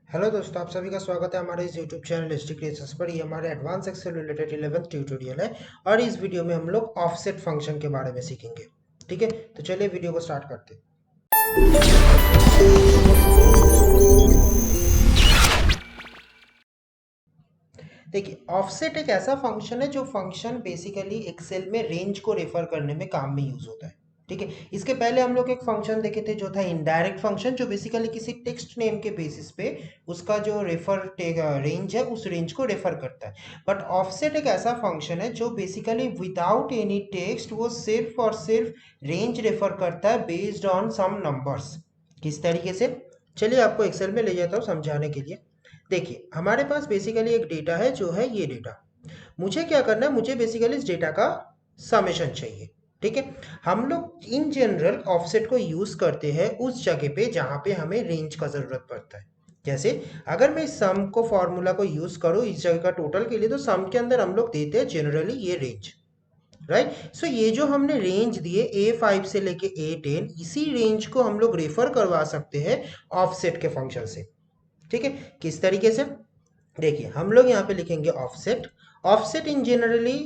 Hello दोस्तों, आप सभी का स्वागत है हमारे इस यूट्यूब चैनल हिस्ट्री क्रिएशंस पर। ये हमारे advance Excel related 11th tutorial है और इस वीडियो में हम लोग ऑफसेट फंक्शन के बारे में सीखेंगे। ठीक है, तो चलिए वीडियो को स्टार्ट करते हैं। देखिए, ऑफसेट एक ऐसा फंक्शन है जो फंक्शन बेसिकली एक्सेल में रेंज को रेफर करने में काम में यूज होता है। ठीक है, इसके पहले हम लोग एक फंक्शन देखे थे जो था इनडायरेक्ट फंक्शन, जो बेसिकली किसी टेक्स्ट नेम के बेसिस पे उसका जो रेफर रेंज है उस रेंज को रेफर करता है। बट ऑफसेट एक ऐसा फंक्शन है जो बेसिकली विदाउट एनी टेक्स्ट वो सिर्फ और सिर्फ रेंज रेफर करता है बेस्ड ऑन सम नंबर्स। किस तरीके से, चलिए आपको एक्सेल में ले जाता हूँ समझाने के लिए। देखिए, हमारे पास बेसिकली एक डेटा है जो है ये डेटा। मुझे क्या करना है, मुझे बेसिकली इस डेटा का समेशन चाहिए। ठीक है, हम लोग इन जनरल ऑफसेट को यूज करते हैं उस जगह पे जहां पे हमें रेंज का जरूरत पड़ता है। जैसे अगर मैं इस सम को फॉर्मूला को यूज करूं इस जगह का टोटल के लिए, तो सम के अंदर हम लोग देते हैं जनरली ये रेंज। राइट, सो ये जो हमने रेंज दिए A5 से लेके A10, इसी रेंज को हम लोग रेफर करवा सकते हैं ऑफसेट के फंक्शन से। ठीक है, किस तरीके से, देखिए हम लोग यहाँ पे लिखेंगे ऑफसेट। ऑफसेट इन जनरली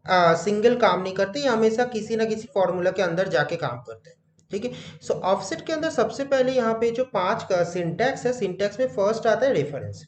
सिंगल काम नहीं करते, ये हमेशा किसी ना किसी फॉर्मूला के अंदर जाके काम करते हैं। ठीक है, सो ऑफसेट के अंदर सबसे पहले यहाँ पे जो 5 का सिंटैक्स है, सिंटैक्स में फर्स्ट आता है रेफरेंस।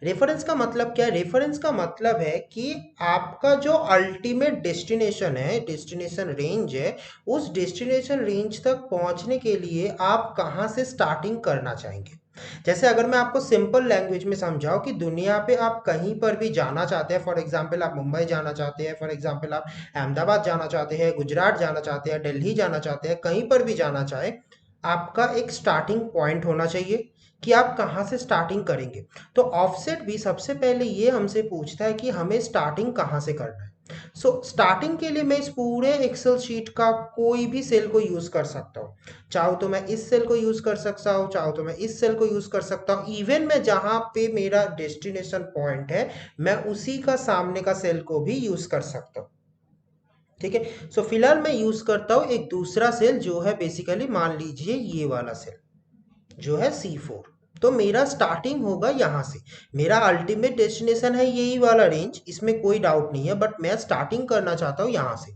रेफरेंस का मतलब क्या है? रेफरेंस का मतलब है कि आपका जो अल्टीमेट डेस्टिनेशन है, डेस्टिनेशन रेंज है, उस डेस्टिनेशन रेंज तक पहुंचने के लिए आप कहाँ से स्टार्टिंग करना चाहेंगे। जैसे अगर मैं आपको सिंपल लैंग्वेज में समझाऊं कि दुनिया पे आप कहीं पर भी जाना चाहते हैं, फॉर एग्जांपल आप मुंबई जाना चाहते हैं, फॉर एग्जांपल आप अहमदाबाद जाना चाहते हैं, गुजरात जाना चाहते हैं, दिल्ली जाना चाहते हैं, कहीं पर भी जाना चाहे, आपका एक स्टार्टिंग पॉइंट होना चाहिए कि आप कहाँ से स्टार्टिंग करेंगे। तो ऑफसेट भी सबसे पहले ये हमसे पूछता है कि हमें स्टार्टिंग कहाँ से करना है। सो स्टार्टिंग के लिए मैं इस पूरे एक्सेल शीट का कोई भी सेल को यूज कर सकता हूँ। चाहो तो मैं इस सेल को यूज कर सकता हूँ, चाहो तो मैं इस सेल को यूज कर सकता हूँ, इवन मैं जहां पे मेरा डेस्टिनेशन पॉइंट है मैं उसी का सामने का सेल को भी यूज कर सकता हूँ। ठीक है, सो फिलहाल मैं यूज करता हूँ एक दूसरा सेल जो है बेसिकली मान लीजिए ये वाला सेल जो है C4। तो मेरा स्टार्टिंग होगा यहाँ से, मेरा अल्टीमेट डेस्टिनेशन है यही वाला रेंज, इसमें कोई डाउट नहीं है, बट मैं स्टार्टिंग करना चाहता हूँ यहाँ से।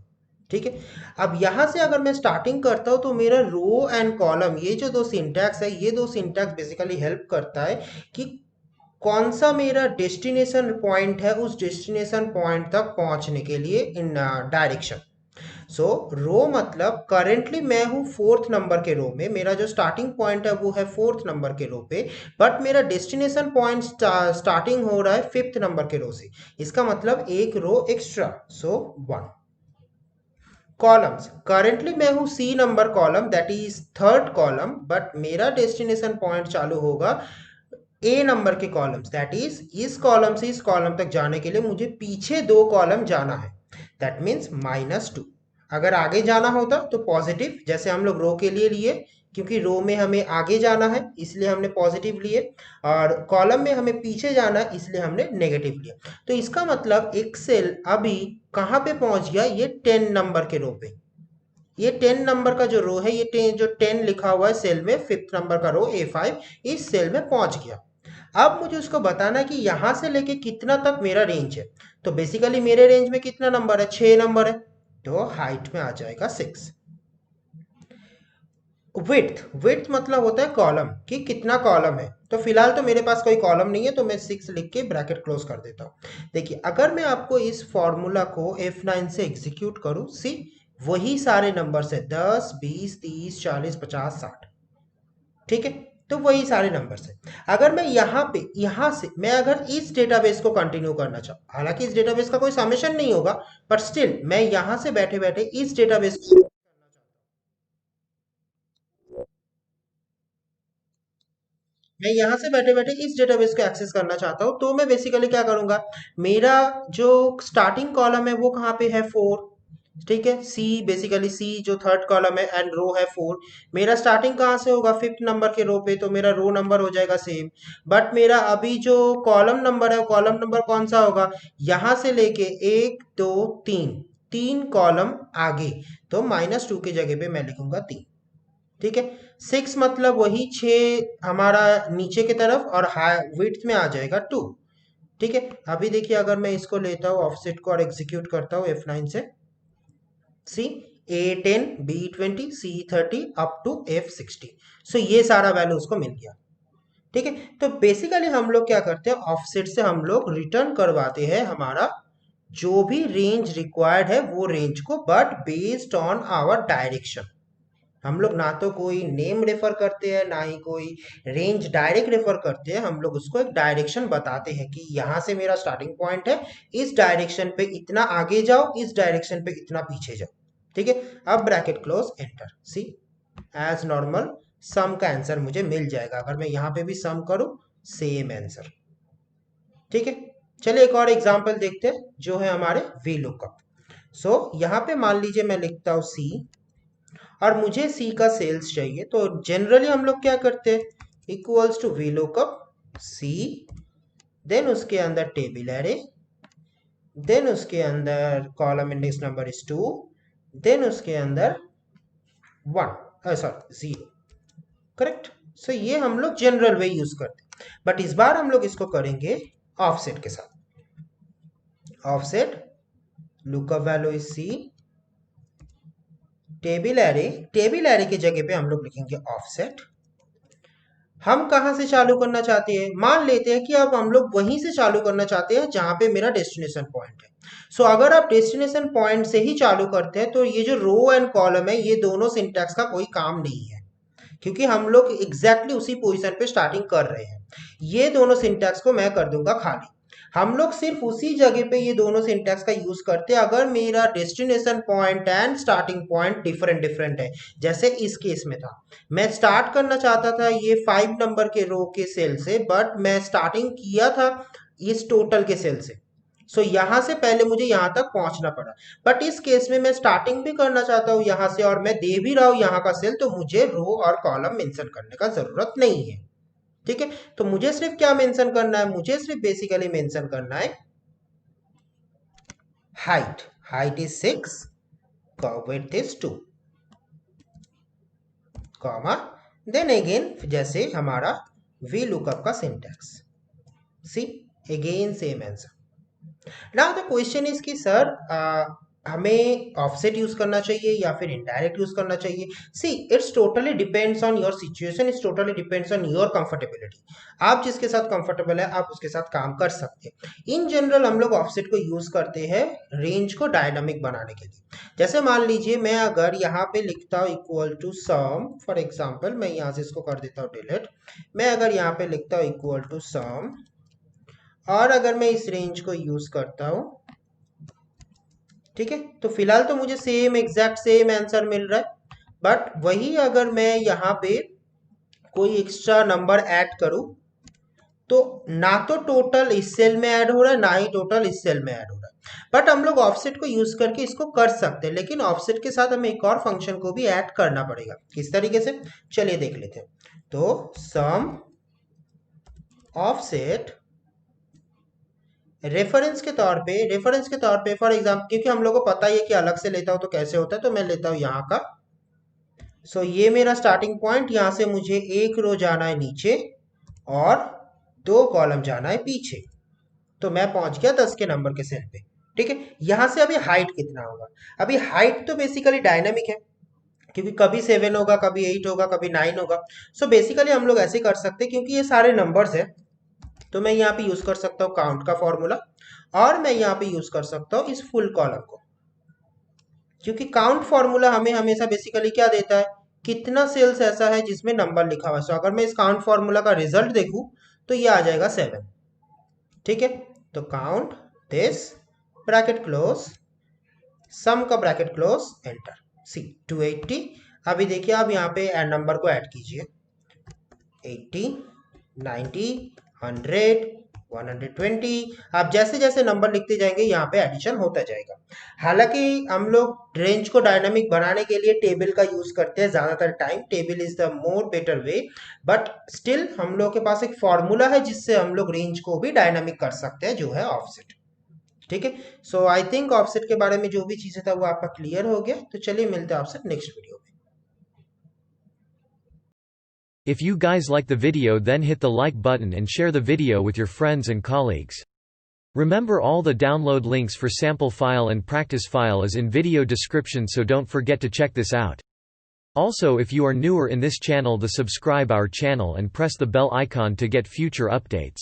ठीक है, अब यहाँ से अगर मैं स्टार्टिंग करता हूँ तो मेरा रो एंड कॉलम, ये जो दो सिंटैक्स है, ये दो सिंटैक्स बेसिकली हेल्प करता है कि कौन सा मेरा डेस्टिनेशन पॉइंट है, उस डेस्टिनेशन पॉइंट तक पहुंचने के लिए इन डायरेक्शन। सो रो मतलब करेंटली मैं हूँ फोर्थ नंबर के रो में, मेरा जो स्टार्टिंग पॉइंट है वो है फोर्थ नंबर के रो पे, बट मेरा डेस्टिनेशन पॉइंट स्टार्टिंग हो रहा है फिफ्थ नंबर के रो से। इसका मतलब एक रो एक्स्ट्रा, सो 1। कॉलम्स, करेंटली मैं हूँ C number column, that is third column, but मेरा डेस्टिनेशन पॉइंट चालू होगा A नंबर के कॉलम्स, दैट इज इस कॉलम से इस कॉलम तक जाने के लिए मुझे पीछे दो कॉलम जाना है, दैट मीन्स -2। अगर आगे जाना होता तो पॉजिटिव, जैसे हम लोग रो के लिए लिए, क्योंकि रो में हमें आगे जाना है इसलिए हमने पॉजिटिव लिए, और कॉलम में हमें पीछे जाना है इसलिए हमने नेगेटिव लिया। तो इसका मतलब एक सेल अभी कहाँ पे पहुंच गया, ये 10 नंबर के रो पे। ये 10 नंबर का जो रो है, ये 10 जो 10 लिखा हुआ है सेल में, फिफ्थ नंबर का रो A5, इस सेल में पहुंच गया। अब मुझे उसको बताना है कि यहां से लेके कितना तक मेरा रेंज है। तो बेसिकली मेरे रेंज में कितना नंबर है, 6 नंबर है, तो हाइट में आ जाएगा 6। विड्थ, विड्थ मतलब होता है कॉलम, कि कितना कॉलम है। तो फिलहाल तो मेरे पास कोई कॉलम नहीं है, तो मैं 6 लिख के ब्रैकेट क्लोज कर देता हूँ। देखिए, अगर मैं आपको इस फॉर्मूला को F9 से एग्जीक्यूट करूँ, सी वही सारे नंबर्स है, 10 20 30 40 50 60। ठीक है, तो वही सारे नंबर्स है। अगर मैं यहाँ पे, यहाँ से मैं अगर इस डेटाबेस को कंटिन्यू करना चाहूँ, हालांकि इस डेटाबेस का कोई समेशन नहीं होगा, बट स्टिल मैं यहाँ से बैठे बैठे इस डेटाबेस को, मैं यहाँ से बैठे बैठे इस डेटाबेस को एक्सेस करना चाहता हूँ, तो मैं बेसिकली क्या करूंगा, मेरा जो स्टार्टिंग कॉलम है वो कहाँ पे है, 4। ठीक है, सी बेसिकली सी जो थर्ड कॉलम है एंड रो है 4। मेरा स्टार्टिंग कहाँ से होगा, फिफ्थ नंबर के रो पे, तो मेरा रो नंबर हो जाएगा सेम। बट मेरा अभी जो कॉलम नंबर है, कॉलम नंबर कौन सा होगा, यहाँ से लेके 1 2 3, 3 कॉलम आगे, तो -2 की जगह पे मैं लिखूंगा 3। ठीक है। 6 मतलब वही 6 हमारा नीचे की तरफ और विड्थ में आ जाएगा 2। ठीक है। अभी देखिए अगर मैं इसको लेता हूँ ऑफसेट को और एग्जीक्यूट करता हूँ F9 से, सी A10 B20 C30 up to F60। सो ये सारा वैल्यू उसको मिल गया। ठीक है। तो बेसिकली हम लोग क्या करते हैं, ऑफसेट से हम लोग रिटर्न करवाते हैं हमारा जो भी रेंज रिक्वायर्ड है वो रेंज को, but based on our direction. हम लोग ना तो कोई नेम रेफर करते हैं ना ही कोई रेंज डायरेक्ट रेफर करते हैं, हम लोग उसको एक डायरेक्शन बताते हैं कि यहाँ से मेरा स्टार्टिंग पॉइंट है, इस डायरेक्शन पे इतना आगे जाओ, इस डायरेक्शन पे इतना पीछे जाओ। ठीक है। अब ब्रैकेट क्लोज, एंटर, सी एज नॉर्मल सम का आंसर मुझे मिल जाएगा। अगर मैं यहाँ पे भी सम करूं, सेम आंसर। ठीक है। चलिए एक और एग्जांपल देखते हैं जो है हमारे वी लुकअप। सो यहाँ पे मान लीजिए मैं लिखता हूँ सी और मुझे सी का सेल्स चाहिए, तो जनरली हम लोग क्या करते हैं, equals to V lookup C, then उसके अंदर टेबल एरे, देन उसके अंदर column index number is 2, then उसके अंदर 1 सॉरी 0। करेक्ट। सो ये हम लोग जनरल वे यूज करते हैं, बट इस बार हम लोग इसको करेंगे ऑफसेट के साथ। Offset lookup value is C, table array की जगह पे हम लोग लिखेंगे ऑफसेट। हम कहां से चालू करना चाहते हैं, मान लेते हैं कि अब हम लोग वहीं से चालू करना चाहते हैं जहां पे मेरा डेस्टिनेशन पॉइंट है। सो अगर आप डेस्टिनेशन पॉइंट से ही चालू करते हैं तो ये जो रो एंड कॉलम है ये दोनों सिंटैक्स का कोई काम नहीं है, क्योंकि हम लोग एग्जैक्टली उसी पोजीशन पे स्टार्टिंग कर रहे हैं। ये दोनों सिंटैक्स को मैं कर दूंगा खाली। हम लोग सिर्फ उसी जगह पे ये दोनों सिंटैक्स का यूज करते हैं अगर मेरा destination point and starting point different different है। जैसे इस केस में था, मैं स्टार्ट करना चाहता था ये 5 नंबर के रो के सेल से, बट मैं स्टार्टिंग किया था इस टोटल के सेल से। सो यहां से पहले मुझे यहां तक पहुंचना पड़ा। बट इस केस में मैं स्टार्टिंग भी करना चाहता हूं यहां से और मैं दे भी रहा हूं यहां का सेल, तो मुझे रो और कॉलम मेंशन करने का जरूरत नहीं है। ठीक है। तो मुझे सिर्फ क्या मेंशन करना है, मुझे सिर्फ बेसिकली मेंशन करना है height is 6, width is 2, comma, then again जैसे हमारा वी लुकअप का syntax, C again same answer. Now the question is कि सर हमें ऑफसेट यूज करना चाहिए या फिर इनडायरेक्ट यूज करना चाहिए। See it's totally depends on your situation, it's totally depends on your comfortability. आप जिसके साथ कंफर्टेबल है आप उसके साथ काम कर सकते हैं। इन जनरल हम लोग ऑफसेट को यूज करते हैं रेंज को डायनामिक बनाने के लिए। जैसे मान लीजिए मैं अगर यहाँ पे लिखता हूँ equal to sum, for example मैं यहाँ से इसको कर देता हूँ डिलीट, मैं अगर यहाँ पे लिखता हूँ इक्वल टू सम और अगर मैं इस रेंज को यूज करता हूं, ठीक है, तो फिलहाल तो मुझे सेम एग्जैक्ट सेम आंसर मिल रहा है। बट वही अगर मैं यहाँ पे कोई एक्स्ट्रा नंबर ऐड करूं तो ना तो टोटल इस सेल में ऐड हो रहा है ना ही टोटल इस सेल में ऐड हो रहा है। बट हम लोग ऑफसेट को यूज करके इसको कर सकते हैं, लेकिन ऑफसेट के साथ हमें एक और फंक्शन को भी ऐड करना पड़ेगा। किस तरीके से, चलिए देख लेते हैं। तो सम ऑफसेट रेफरेंस के तौर पे फॉर एग्जाम्पल, क्योंकि हम लोग को पता ही है कि अलग से लेता हूं तो कैसे होता है, तो मैं लेता हूं यहाँ का। सो ये मेरा स्टार्टिंग पॉइंट, यहाँ से मुझे एक रो जाना है नीचे और 2 कॉलम जाना है पीछे, तो मैं पहुंच गया 10 के नंबर के सेल पे। ठीक है। यहां से अभी हाइट कितना होगा, अभी हाइट तो बेसिकली डायनामिक है, क्योंकि कभी 7 होगा, कभी 8 होगा, कभी 9 होगा। सो बेसिकली हम लोग ऐसे कर सकते हैं, क्योंकि ये सारे नंबर्स है, तो मैं यहाँ पे यूज कर सकता हूँ काउंट का फॉर्मूला और मैं यहाँ पे यूज कर सकता हूँ इस फुल कॉलम को, क्योंकि काउंट फॉर्मूला हमें हमेशा बेसिकली क्या देता है, कितना सेल्स ऐसा है जिसमें नंबर लिखा हुआ है। तो अगर मैं इस काउंट फॉर्मूला का रिजल्ट देखूं तो ये आ जाएगा 7। ठीक है। तो काउंट दिस ब्रैकेट क्लोज, सम का ब्रैकेट क्लोज, एंटर, सी 280। अभी देखिए आप यहाँ पे नंबर को ऐड कीजिए, 80 90 100 120। आप जैसे जैसे नंबर लिखते जाएंगे यहाँ पे एडिशन होता जाएगा। हालांकि हम लोग रेंज को डायनामिक बनाने के लिए टेबल का यूज करते हैं ज्यादातर time, table is the more better way, but still हम लोग के पास एक फॉर्मूला है जिससे हम लोग रेंज को भी डायनामिक कर सकते हैं, जो है ऑफसेट। ठीक है। सो आई थिंक ऑफसेट के बारे में जो भी चीजें था वो आपका क्लियर हो गया। तो चलिए मिलते हैं आपसे नेक्स्ट वीडियो में। If you guys like the video, then hit the like button and share the video with your friends and colleagues. Remember, all the download links for sample file and practice file is in video description, so don't forget to check this out. Also, if you are newer in this channel, subscribe our channel and press the bell icon to get future updates.